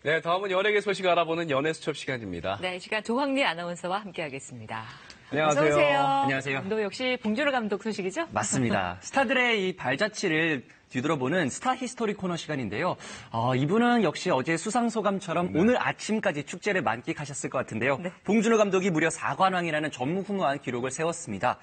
네, 다음은 연예계 소식 알아보는 연예수첩 시간입니다. 네, 이 시간 조황리 아나운서와 함께하겠습니다. 안녕하세요. 어서 오세요. 안녕하세요. 또 역시 봉준호 감독 소식이죠? 맞습니다. 스타들의 이 발자취를 뒤돌아보는 스타 히스토리 코너 시간인데요. 이분은 역시 어제 수상소감처럼 오늘 아침까지 축제를 만끽하셨을 것 같은데요. 네. 봉준호 감독이 무려 4관왕이라는 전무후무한 기록을 세웠습니다.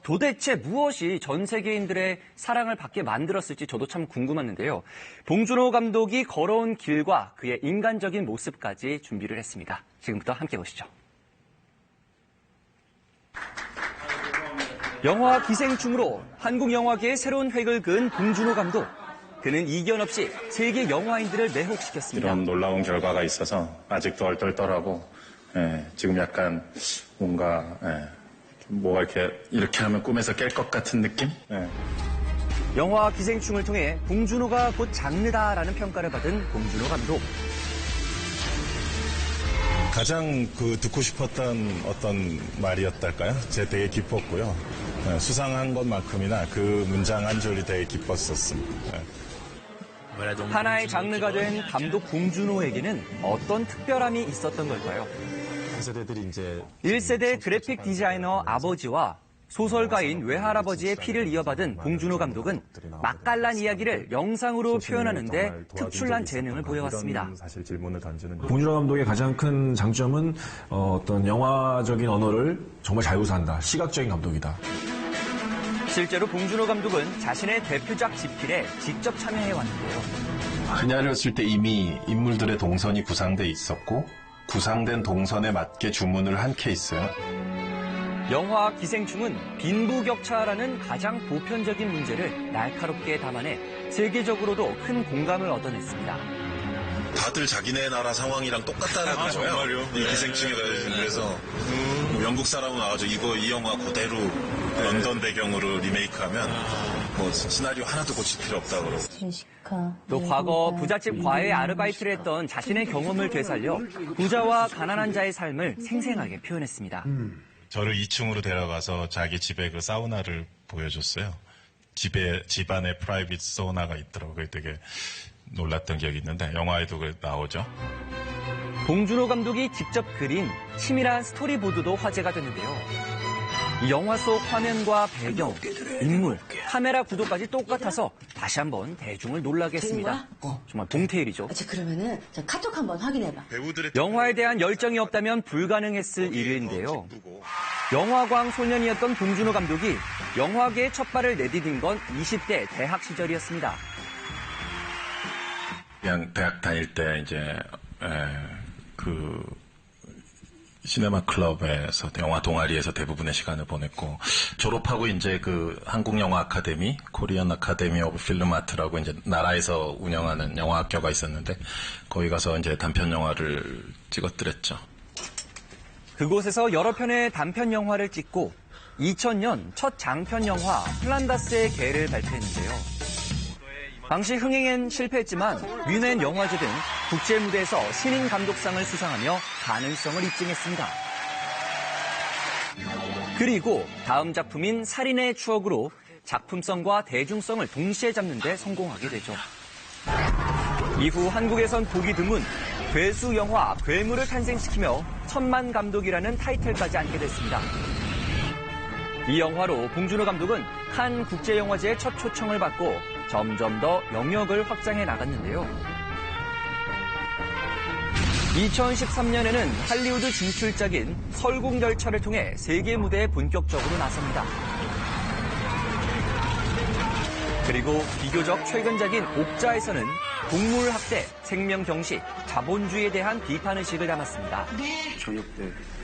도대체 무엇이 전 세계인들의 사랑을 받게 만들었을지 저도 참 궁금했는데요. 봉준호 감독이 걸어온 길과 그의 인간적인 모습까지 준비를 했습니다. 지금부터 함께 보시죠. 영화 기생충으로 한국 영화계의 새로운 획을 그은 봉준호 감독. 그는 이견 없이 세계 영화인들을 매혹시켰습니다. 이런 놀라운 결과가 있어서 아직도 얼떨떨하고 지금 약간 뭔가 뭐가 이렇게 하면 꿈에서 깰 것 같은 느낌? 영화 기생충을 통해 봉준호가 곧 장르다라는 평가를 받은 봉준호 감독. 가장 듣고 싶었던 어떤 말이었달까요? 제가 되게 기뻤고요. 수상한 것만큼이나 그 문장 한 줄이 되게 기뻤었습니다. 하나의 장르가 된 감독 봉준호에게는 어떤 특별함이 있었던 걸까요? 1세대 그래픽 디자이너 아버지와 소설가인 외할아버지의 피를 이어받은 봉준호 감독은 맛깔난 이야기를 영상으로 표현하는데 특출난 재능을 보여왔습니다. 봉준호 감독의 가장 큰 장점은 어떤 영화적인 언어를 정말 잘 구사한다. 시각적인 감독이다. 실제로 봉준호 감독은 자신의 대표작 집필에 직접 참여해왔는데요. 그녀였을 때 이미 인물들의 동선이 구상돼 있었고 구상된 동선에 맞게 주문을 한 케이스예요. 영화 기생충은 빈부격차라는 가장 보편적인 문제를 날카롭게 담아내 세계적으로도 큰 공감을 얻어냈습니다. 다들 자기네 나라 상황이랑 똑같다는 거예요. 이 기생충에 그래서 영국 사람은 와가지고 이 영화 그대로 런던 배경으로 리메이크하면 뭐 시나리오 하나도 고칠 필요 없다고 그러고. 또 과거 부잣집 과외 아르바이트를 했던 자신의 경험을 되살려 부자와 가난한 자의 삶을 생생하게 표현했습니다. 저를 2층으로 데려가서 자기 집에 그 사우나를 보여줬어요. 집안에 프라이빗 사우나가 있더라고요. 되게 놀랐던 기억이 있는데 영화에도 나오죠. 봉준호 감독이 직접 그린 치밀한 스토리보드도 화제가 됐는데요. 이 영화 속 화면과 배경, 인물, 카메라 구도까지 똑같아서 다시 한번 대중을 놀라게 했습니다. 정말 동태일이죠. 그러면은 카톡 한번 확인해봐. 영화에 대한 열정이 없다면 불가능했을 일인데요. 영화광 소년이었던 봉준호 감독이 영화계의 첫 발을 내디딘 건 20대 대학 시절이었습니다. 그냥 대학 다닐 때 이제 시네마 클럽에서 영화 동아리에서 대부분의 시간을 보냈고 졸업하고 이제 한국 영화 아카데미, 코리안 아카데미 오브 필름 아트라고 이제 나라에서 운영하는 영화 학교가 있었는데 거기 가서 이제 단편 영화를 찍었더랬죠. 그곳에서 여러 편의 단편 영화를 찍고 2000년 첫 장편 영화 플란다스의 개를 발표했는데요. 당시 흥행엔 실패했지만 뮌헨 영화제 등 국제 무대에서 신인 감독상을 수상하며 가능성을 입증했습니다. 그리고 다음 작품인 살인의 추억으로 작품성과 대중성을 동시에 잡는 데 성공하게 되죠. 이후 한국에선 보기 드문 괴수 영화 괴물을 탄생시키며 천만 감독이라는 타이틀까지 안게 됐습니다. 이 영화로 봉준호 감독은 칸 국제영화제의 첫 초청을 받고 점점 더 영역을 확장해 나갔는데요. 2013년에는 할리우드 진출작인 설국열차를 통해 세계 무대에 본격적으로 나섭니다. 그리고 비교적 최근작인 옥자에서는 동물학대, 생명경시, 자본주의에 대한 비판의식을 담았습니다.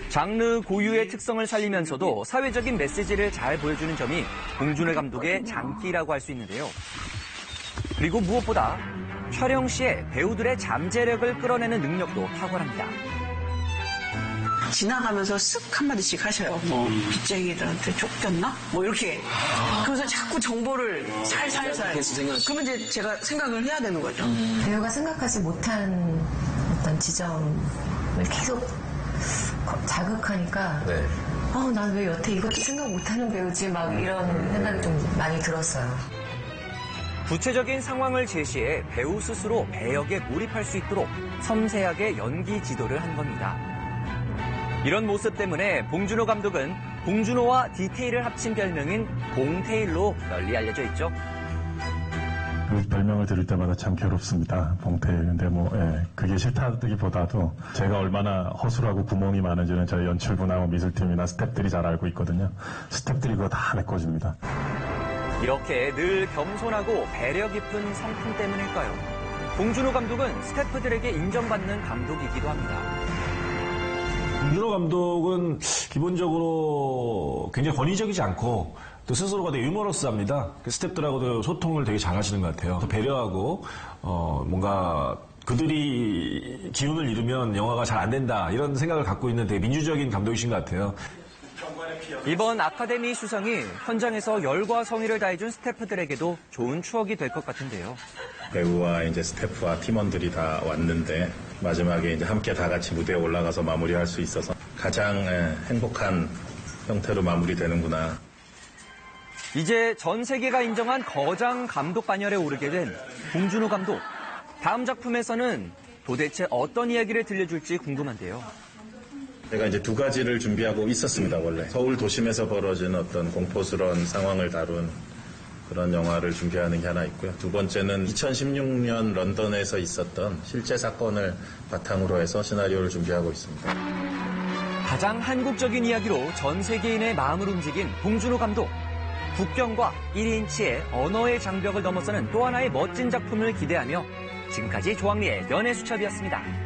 장르 고유의 특성을 살리면서도 사회적인 메시지를 잘 보여주는 점이 봉준호 감독의 장기라고 할 수 있는데요. 그리고 무엇보다 촬영 시에 배우들의 잠재력을 끌어내는 능력도 탁월합니다. 지나가면서 쓱 한마디씩 하셔요. 뭐 빚쟁이들한테 쫓겼나? 뭐 이렇게. 그래서 자꾸 정보를 살살살. 그러면 이제 제가 생각을 해야 되는 거죠. 배우가 생각하지 못한 어떤 지점을 계속 자극하니까 난 왜 여태 이것도 생각 못하는 배우지 막 이런 생각이 좀 많이 들었어요. 구체적인 상황을 제시해 배우 스스로 배역에 몰입할 수 있도록 섬세하게 연기 지도를 한 겁니다. 이런 모습 때문에 봉준호 감독은 봉준호와 디테일을 합친 별명인 봉테일로 널리 알려져 있죠. 그 별명을 들을 때마다 참 괴롭습니다. 봉태일. 근데 그게 싫다기보다도 제가 얼마나 허술하고 구멍이 많은지는 저희 연출부나 미술팀이나 스태프들이 잘 알고 있거든요. 스태프들이 그거 다 메꿔줍니다. 이렇게 늘 겸손하고 배려 깊은 성품 때문일까요? 봉준호 감독은 스태프들에게 인정받는 감독이기도 합니다. 봉준호 감독은 기본적으로 굉장히 권위적이지 않고 또 스스로가 되게 유머러스합니다. 스태프들하고도 소통을 되게 잘하시는 것 같아요. 또 배려하고 뭔가 그들이 기운을 잃으면 영화가 잘 안 된다 이런 생각을 갖고 있는 되게 민주적인 감독이신 것 같아요. 이번 아카데미 수상이 현장에서 열과 성의를 다해준 스태프들에게도 좋은 추억이 될 것 같은데요. 배우와 이제 스태프와 팀원들이 다 왔는데 마지막에 이제 함께 다 같이 무대에 올라가서 마무리할 수 있어서 가장 행복한 형태로 마무리되는구나. 이제 전 세계가 인정한 거장 감독 반열에 오르게 된 봉준호 감독. 다음 작품에서는 도대체 어떤 이야기를 들려줄지 궁금한데요. 제가 이제 두 가지를 준비하고 있었습니다, 원래. 서울 도심에서 벌어진 어떤 공포스러운 상황을 다룬 그런 영화를 준비하는 게 하나 있고요. 두 번째는 2016년 런던에서 있었던 실제 사건을 바탕으로 해서 시나리오를 준비하고 있습니다. 가장 한국적인 이야기로 전 세계인의 마음을 움직인 봉준호 감독. 국경과 1인치의 언어의 장벽을 넘어서는 또 하나의 멋진 작품을 기대하며 지금까지 조항리의 연애수첩이었습니다.